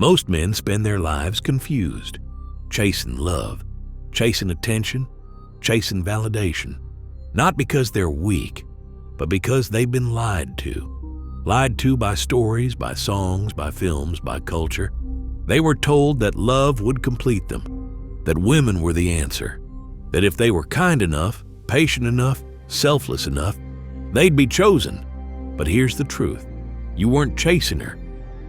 Most men spend their lives confused, chasing love, chasing attention, chasing validation, not because they're weak, but because they've been lied to. Lied to by stories, by songs, by films, by culture. They were told that love would complete them, that women were the answer, that if they were kind enough, patient enough, selfless enough, they'd be chosen. But here's the truth. You weren't chasing her.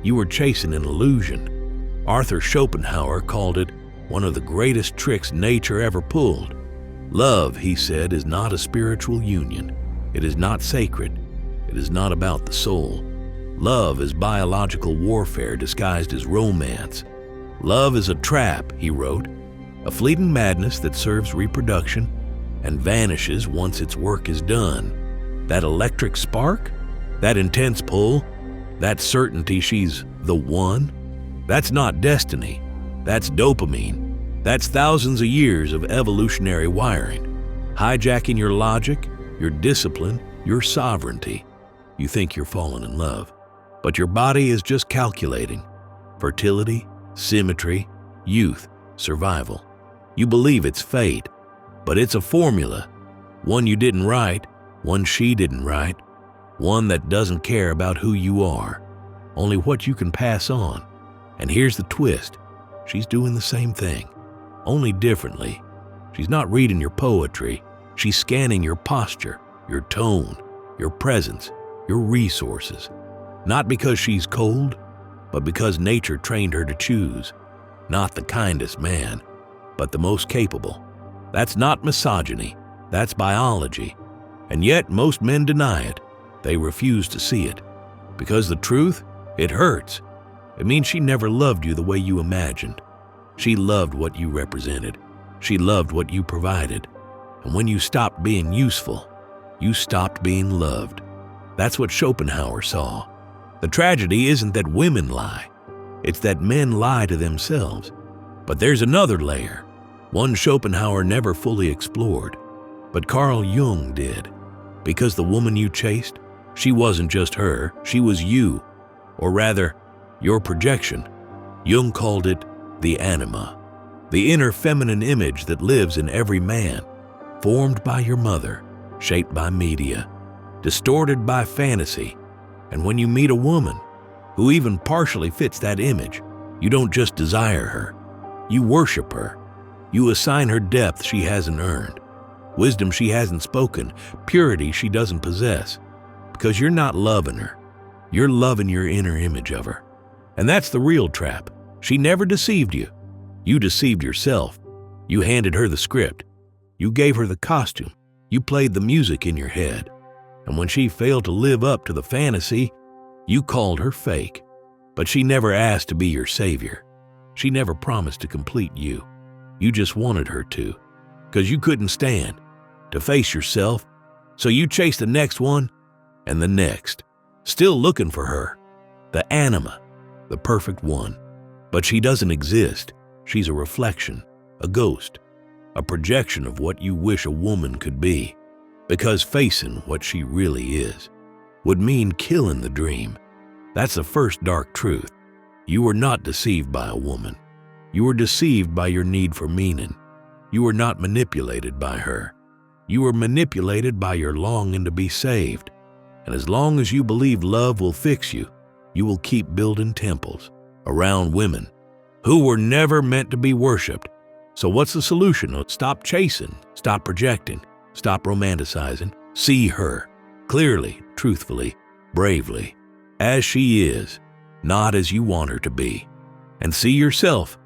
You were chasing an illusion. Arthur Schopenhauer called it one of the greatest tricks nature ever pulled. Love, he said, is not a spiritual union. It is not sacred. It is not about the soul. Love is biological warfare disguised as romance. Love is a trap, he wrote, a fleeting madness that serves reproduction and vanishes once its work is done. That electric spark, that intense pull, that certainty she's the one, that's not destiny. That's dopamine. That's thousands of years of evolutionary wiring, hijacking your logic, your discipline, your sovereignty. You think you're falling in love, but your body is just calculating. Fertility, symmetry, youth, survival. You believe it's fate, but it's a formula. One you didn't write, one she didn't write, one that doesn't care about who you are, only what you can pass on. And here's the twist. She's doing the same thing, only differently. She's not reading your poetry. She's scanning your posture, your tone, your presence, your resources. Not because she's cold, but because nature trained her to choose. Not the kindest man, but the most capable. That's not misogyny. That's biology. And yet most men deny it. They refuse to see it. Because the truth, it hurts. It means she never loved you the way you imagined. She loved what you represented. She loved what you provided. And when you stopped being useful, you stopped being loved. That's what Schopenhauer saw. The tragedy isn't that women lie. It's that men lie to themselves. But there's another layer, one Schopenhauer never fully explored. But Carl Jung did. Because the woman you chased, she wasn't just her, she was you. Or rather, your projection. Jung called it the Anima, the inner feminine image that lives in every man, formed by your mother, shaped by media, distorted by fantasy. And when you meet a woman who even partially fits that image, you don't just desire her, you worship her. You assign her depth she hasn't earned, wisdom she hasn't spoken, purity she doesn't possess. Because you're not loving her, you're loving your inner image of her. And that's the real trap. She never deceived you. You deceived yourself. You handed her the script. You gave her the costume. You played the music in your head. And when she failed to live up to the fantasy, you called her fake. But she never asked to be your savior. She never promised to complete you. You just wanted her to, because you couldn't stand to face yourself. So you chased the next one and the next, still looking for her, the Anima, the perfect one. But she doesn't exist. She's a reflection, a ghost, a projection of what you wish a woman could be. Because facing what she really is would mean killing the dream. That's the first dark truth. You were not deceived by a woman. You were deceived by your need for meaning. You were not manipulated by her. You were manipulated by your longing to be saved. And as long as you believe love will fix you, you will keep building temples around women who were never meant to be worshipped. So what's the solution? Stop chasing, stop projecting, stop romanticizing. See her clearly, truthfully, bravely, as she is, not as you want her to be. And see yourself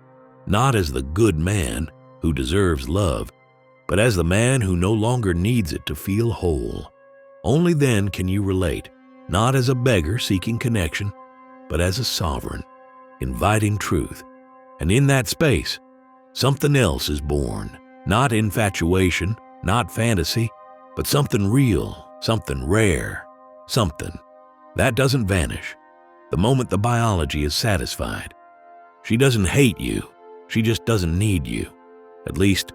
not as the good man who deserves love, but as the man who no longer needs it to feel whole. Only then can you relate, not as a beggar seeking connection, but as a sovereign, inviting truth. And in that space, something else is born. Not infatuation, not fantasy, but something real, something rare, something that doesn't vanish the moment the biology is satisfied. She doesn't hate you, she just doesn't need you. At least,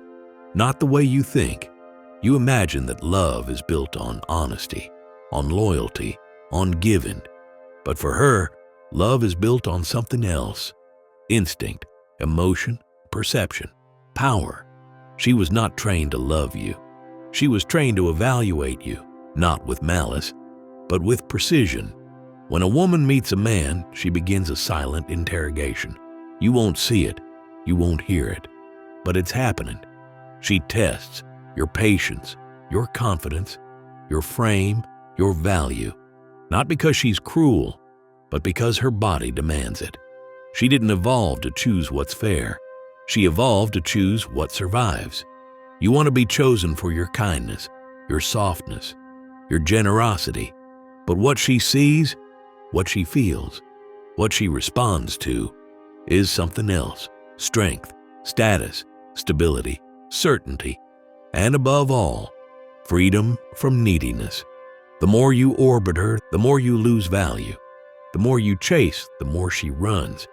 not the way you think. You imagine that love is built on honesty, on loyalty, on giving. But for her, love is built on something else, instinct, emotion, perception, power. She was not trained to love you. She was trained to evaluate you, not with malice, but with precision. When a woman meets a man, she begins a silent interrogation. You won't see it, you won't hear it, but it's happening. She tests your patience, your confidence, your frame, your value, not because she's cruel, but because her body demands it. She didn't evolve to choose what's fair. She evolved to choose what survives. You want to be chosen for your kindness, your softness, your generosity, but what she sees, what she feels, what she responds to is something else. Strength, status, stability, certainty, and above all, freedom from neediness. The more you orbit her, the more you lose value. The more you chase, the more she runs.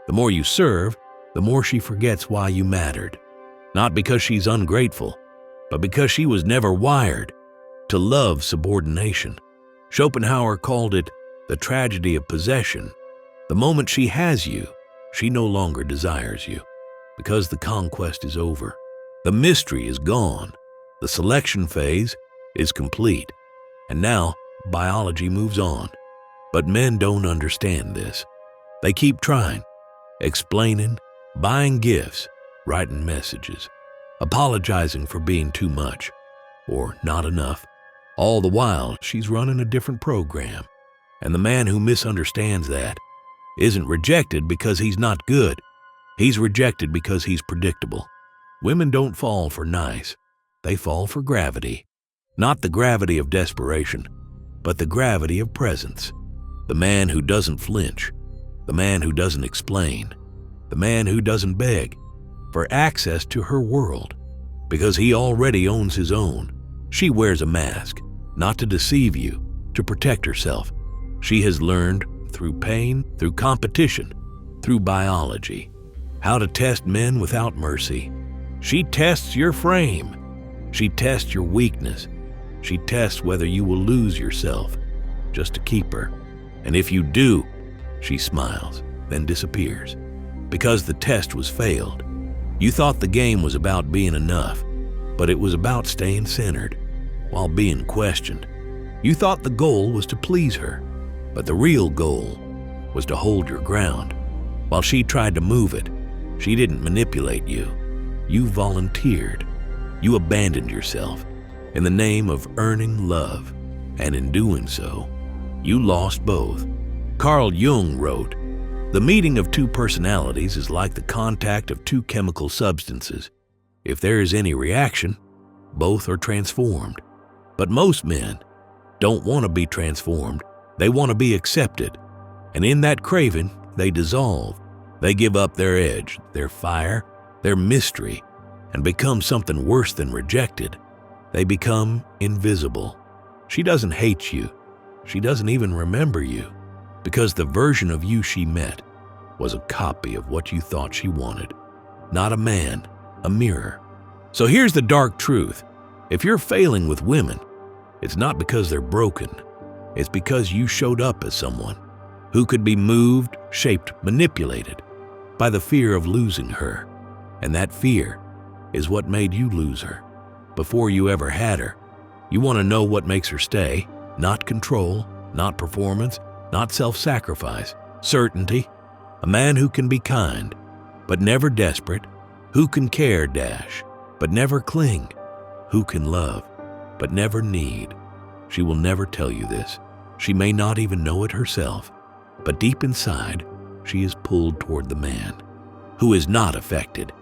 The more you serve, the more she forgets why you mattered. Not because she's ungrateful, but because she was never wired to love subordination. Schopenhauer called it the tragedy of possession. The moment she has you, she no longer desires you, because the conquest is over. The mystery is gone. The selection phase is complete. And now, biology moves on. But men don't understand this. They keep trying, explaining, buying gifts, writing messages, apologizing for being too much or not enough. All the while, she's running a different program. And the man who misunderstands that isn't rejected because he's not good. He's rejected because he's predictable. Women don't fall for nice. They fall for gravity. Not the gravity of desperation, but the gravity of presence. The man who doesn't flinch. The man who doesn't explain. The man who doesn't beg for access to her world because he already owns his own. She wears a mask, not to deceive you, to protect herself. She has learned through pain, through competition, through biology, how to test men without mercy. She tests your frame. She tests your weakness. She tests whether you will lose yourself just to keep her. And if you do, she smiles, then disappears. Because the test was failed. You thought the game was about being enough, but it was about staying centered while being questioned. You thought the goal was to please her, but the real goal was to hold your ground. While she tried to move it, she didn't manipulate you. You volunteered. You abandoned yourself in the name of earning love, and in doing so, you lost both. Carl Jung wrote, "The meeting of two personalities is like the contact of two chemical substances. If there is any reaction, both are transformed." But most men don't want to be transformed. They want to be accepted. And in that craving, they dissolve. They give up their edge, their fire, their mystery, and become something worse than rejected. They become invisible. She doesn't hate you. She doesn't even remember you, because the version of you she met was a copy of what you thought she wanted. Not a man, a mirror. So here's the dark truth. If you're failing with women, it's not because they're broken. It's because you showed up as someone who could be moved, shaped, manipulated by the fear of losing her. And that fear is what made you lose her before you ever had her. You want to know what makes her stay? Not control, not performance, not self-sacrifice. Certainty. A man who can be kind, but never desperate. Who can care, but never cling. Who can love, but never need. She will never tell you this. She may not even know it herself. But deep inside, she is pulled toward the man who is not affected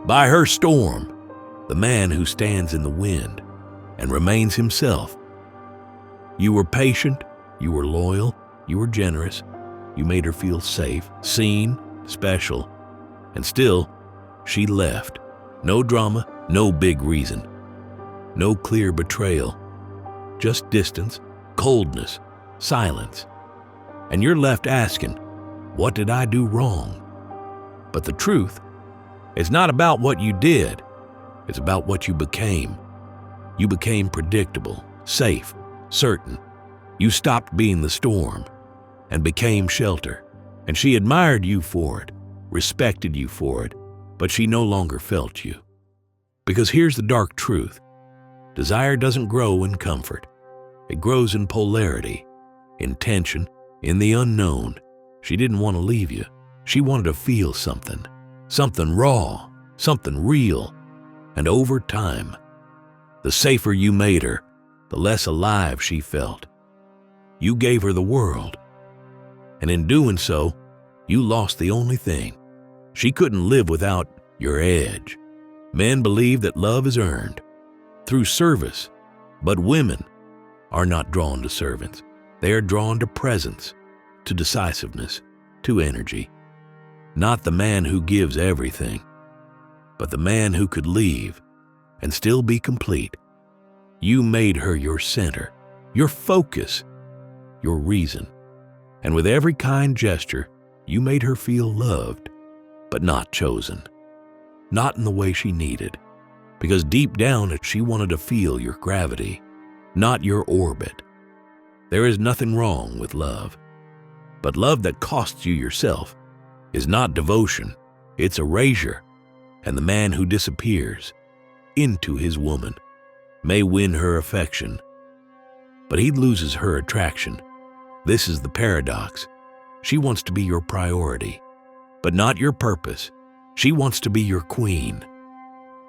by her storm. The man who stands in the wind and remains himself. You were patient, you were loyal, you were generous, you made her feel safe, seen, special, and still, she left. No drama, no big reason, no clear betrayal, just distance, coldness, silence. And you're left asking, what did I do wrong? But the truth, it's not about what you did, it's about what you became. You became predictable, safe, certain. You stopped being the storm and became shelter. And she admired you for it. respected you for it, but she no longer felt you. Because here's the dark truth. Desire doesn't grow in comfort. It grows in polarity, in tension, in the unknown. She didn't want to leave you. She wanted to feel something raw, something real. And over time, the safer you made her, the less alive she felt. You gave her the world. And in doing so, you lost the only thing. She couldn't live without your edge. Men believe that love is earned through service, but women are not drawn to servants. They are drawn to presence, to decisiveness, to energy. Not the man who gives everything, but the man who could leave and still be complete. You made her your center, your focus, your reason. And with every kind gesture, you made her feel loved, but not chosen. Not in the way she needed, because deep down she wanted to feel your gravity, not your orbit. There is nothing wrong with love, but love that costs you yourself is not devotion, it's erasure. And the man who disappears into his woman may win her affection, but he loses her attraction. This is the paradox. She wants to be your priority, but not your purpose. She wants to be your queen,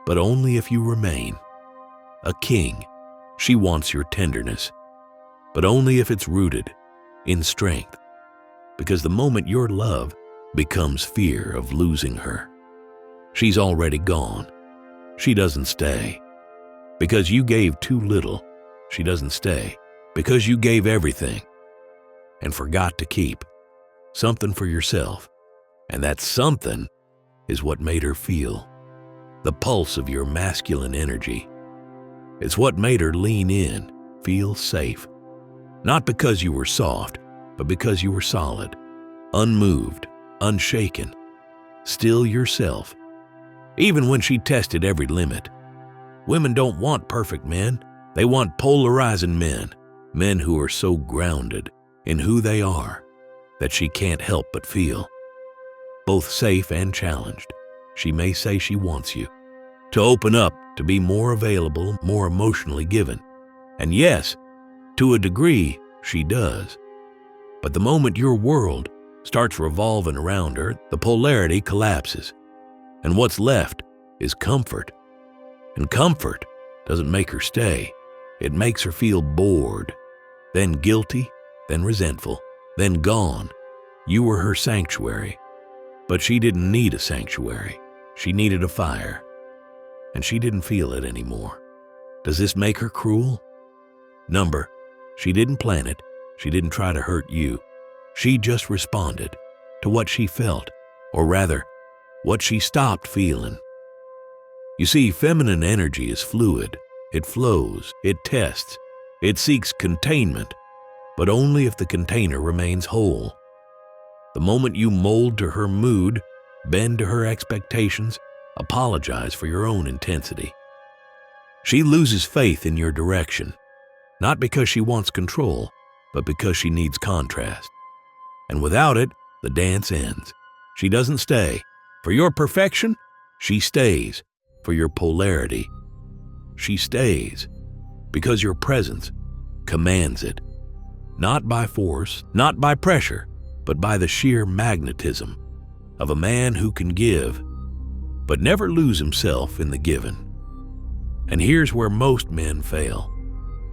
but only if you remain. A king, she wants your tenderness, but only if it's rooted in strength, because the moment your love becomes fear of losing her, she's already gone. She doesn't stay. Because you gave too little, she doesn't stay. Because you gave everything and forgot to keep something for yourself. And that something is what made her feel the pulse of your masculine energy. It's what made her lean in, feel safe. Not because you were soft, but because you were solid, unmoved, unshaken, still yourself. Even when she tested every limit. Women don't want perfect men. They want polarizing men. Men who are so grounded in who they are that she can't help but feel. Both safe and challenged. She may say she wants you to open up, to be more available, more emotionally given. And yes, to a degree, she does. But the moment your world starts revolving around her, the polarity collapses. And what's left is comfort. And comfort doesn't make her stay. It makes her feel bored, then guilty, then resentful, then gone. You were her sanctuary. But she didn't need a sanctuary. She needed a fire. And she didn't feel it anymore. Does this make her cruel? Number, she didn't plan it. She didn't try to hurt you. She just responded to what she felt, or rather, what she stopped feeling. You see, feminine energy is fluid. It flows, it tests, it seeks containment, but only if the container remains whole. The moment you mold to her mood, bend to her expectations, apologize for your own intensity, she loses faith in your direction, not because she wants control, but because she needs contrast. And without it, the dance ends. She doesn't stay. For your perfection, she stays. For your polarity, she stays. Because your presence commands it. Not by force, not by pressure, but by the sheer magnetism of a man who can give, but never lose himself in the given. And here's where most men fail.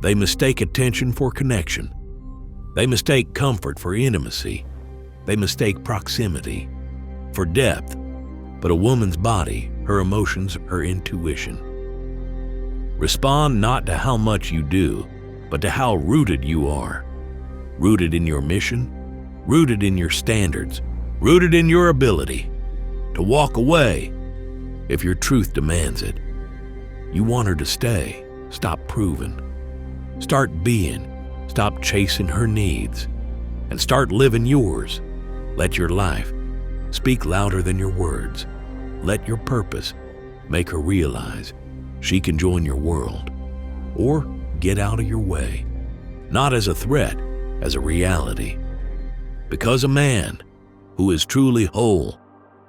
They mistake attention for connection. They mistake comfort for intimacy. They mistake proximity for depth. But a woman's body, her emotions, her intuition respond not to how much you do, but to how rooted you are. Rooted in your mission, rooted in your standards, rooted in your ability to walk away if your truth demands it. You want her to stay. Stop proving. Start being. Stop chasing her needs. And start living yours. Let your life speak louder than your words. Let your purpose make her realize she can join your world or get out of your way, not as a threat, as a reality. Because a man who is truly whole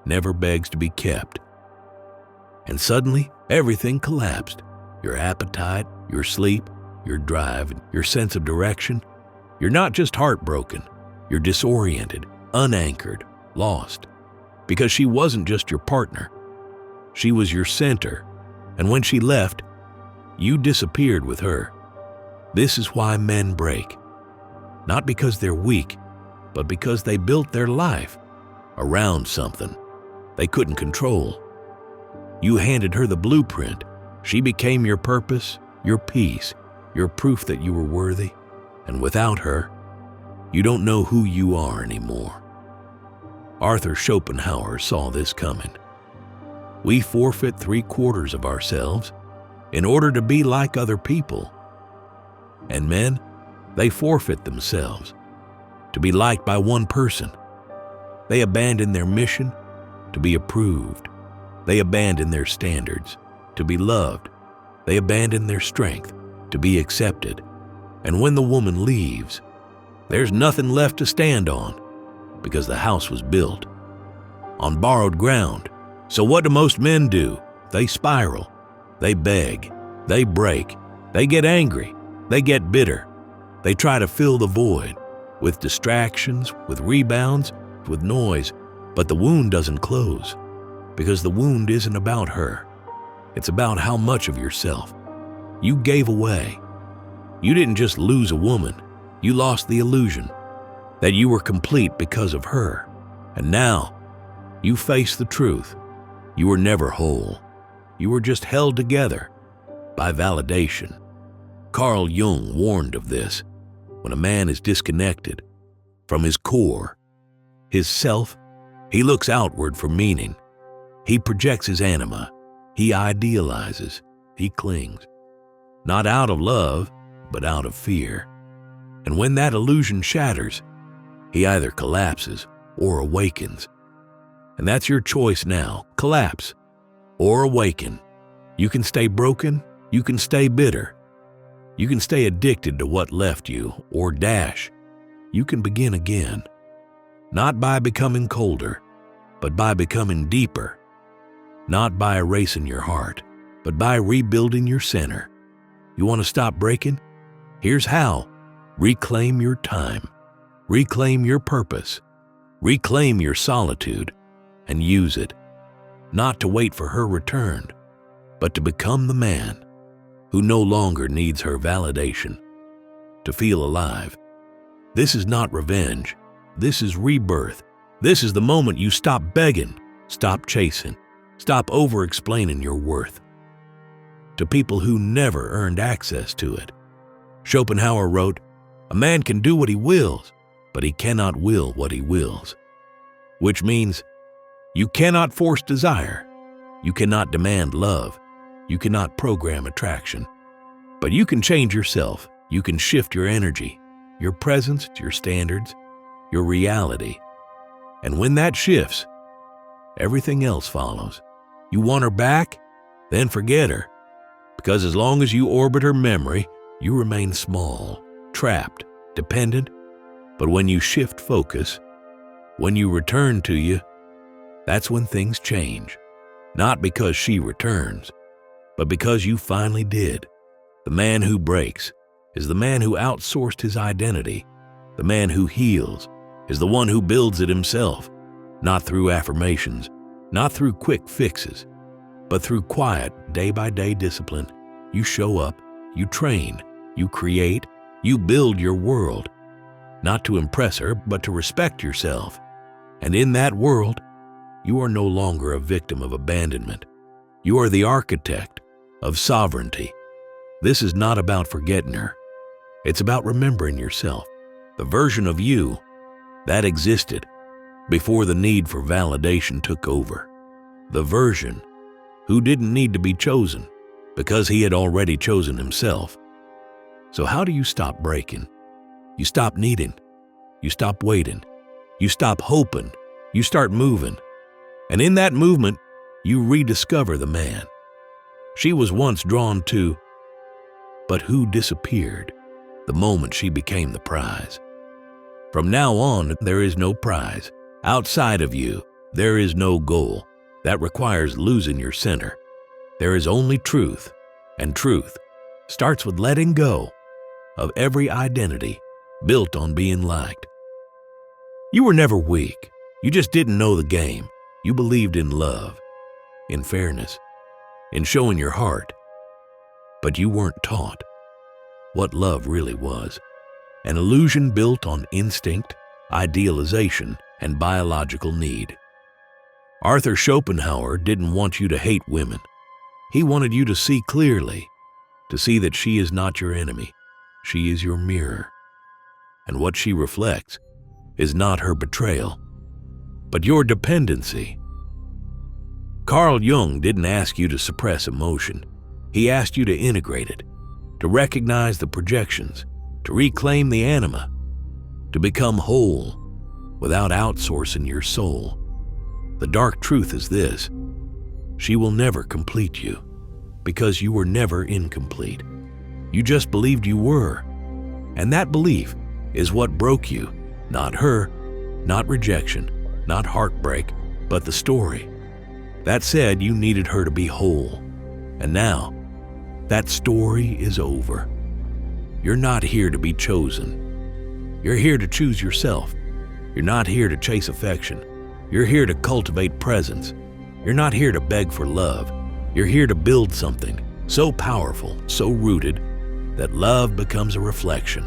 never begs to be kept. And suddenly, everything collapsed. Your appetite, your sleep, your drive, your sense of direction. You're not just heartbroken. You're disoriented, unanchored, lost. Because she wasn't just your partner. She was your center. And when she left, you disappeared with her. This is why men break. Not because they're weak, but because they built their life around something they couldn't control. You handed her the blueprint. She became your purpose, your peace, your proof that you were worthy. And without her, you don't know who you are anymore. Arthur Schopenhauer saw this coming. We forfeit 3/4 of ourselves in order to be like other people. And men, they forfeit themselves to be liked by one person. They abandon their mission to be approved. They abandon their standards to be loved. They abandon their strength to be accepted. And when the woman leaves, there's nothing left to stand on because the house was built on borrowed ground. So what do most men do? They spiral. They beg. They break. They get angry. They get bitter. They try to fill the void with distractions, with rebounds, with noise. But the wound doesn't close because the wound isn't about her. It's about how much of yourself you gave away. You didn't just lose a woman. You lost the illusion that you were complete because of her. And now you face the truth. You were never whole. You were just held together by validation. Carl Jung warned of this. When a man is disconnected from his core, his self, he looks outward for meaning. He projects his anima. He idealizes. He clings. Not out of love, but out of fear. And when that illusion shatters, he either collapses or awakens. And that's your choice now. Collapse or awaken. You can stay broken. You can stay bitter. You can stay addicted to what left you, or dash. You can begin again. Not by becoming colder, but by becoming deeper. Not by erasing your heart, but by rebuilding your center. You want to stop breaking? Here's how. Reclaim your time. Reclaim your purpose. Reclaim your solitude and use it. Not to wait for her return, but to become the man who no longer needs her validation to feel alive. This is not revenge. This is rebirth. This is the moment you stop begging, stop chasing, stop over-explaining your worth to people who never earned access to it. Schopenhauer wrote, "A man can do what he wills, but he cannot will what he wills." Which means you cannot force desire. You cannot demand love. You cannot program attraction. But you can change yourself. You can shift your energy, your presence, your standards, your reality. And when that shifts, everything else follows. You want her back? Then forget her. Because as long as you orbit her memory, you remain small, trapped, dependent. But when you shift focus, when you return to you, that's when things change. Not because she returns, but because you finally did. The man who breaks is the man who outsourced his identity. The man who heals is the one who builds it himself, not through affirmations, not through quick fixes, but through quiet, day-by-day discipline. You show up, you train, you create, you build your world, not to impress her, but to respect yourself. And in that world, you are no longer a victim of abandonment. You are the architect of sovereignty. This is not about forgetting her. It's about remembering yourself, the version of you that existed before the need for validation took over. The version who didn't need to be chosen because he had already chosen himself. So how do you stop breaking? You stop needing. You stop waiting. You stop hoping. You start moving. And in that movement, you rediscover the man she was once drawn to, but who disappeared the moment she became the prize. From now on, there is no prize outside of you. There is no goal that requires losing your center. There is only truth, and truth starts with letting go of every identity built on being liked. You were never weak. You just didn't know the game. You believed in love, in fairness, in showing your heart. But you weren't taught what love really was. An illusion built on instinct, idealization, and biological need. Arthur Schopenhauer didn't want you to hate women. He wanted you to see clearly, to see that she is not your enemy. She is your mirror. And what she reflects is not her betrayal, but your dependency. Carl Jung didn't ask you to suppress emotion. He asked you to integrate it, to recognize the projections, to reclaim the anima, to become whole without outsourcing your soul. The dark truth is this: she will never complete you, because you were never incomplete. You just believed you were, and that belief is what broke you. Not her, not rejection, not heartbreak, but the story. That said, you needed her to be whole, and now that story is over. You're not here to be chosen. You're here to choose yourself. You're not here to chase affection. You're here to cultivate presence. You're not here to beg for love. You're here to build something so powerful, so rooted, that love becomes a reflection,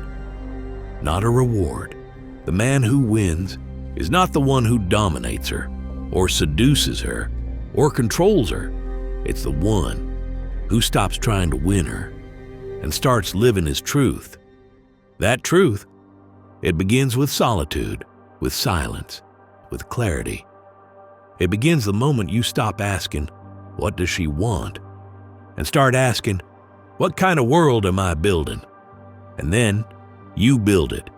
not a reward. The man who wins is not the one who dominates her, or seduces her, or controls her. It's the one who stops trying to win her and starts living his truth. That truth, it begins with solitude, with silence, with clarity. It begins the moment you stop asking, "What does she want?" and start asking, "What kind of world am I building?" And then you build it,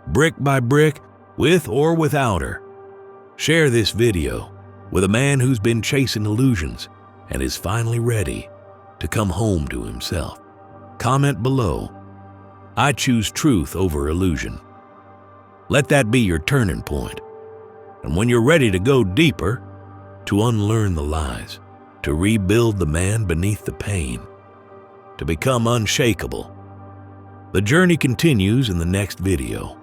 brick by brick, with or without her. Share this video with a man who's been chasing illusions and is finally ready to come home to himself. Comment below, "I choose truth over illusion." Let that be your turning point. And when you're ready to go deeper, to unlearn the lies, to rebuild the man beneath the pain, to become unshakable. The journey continues in the next video.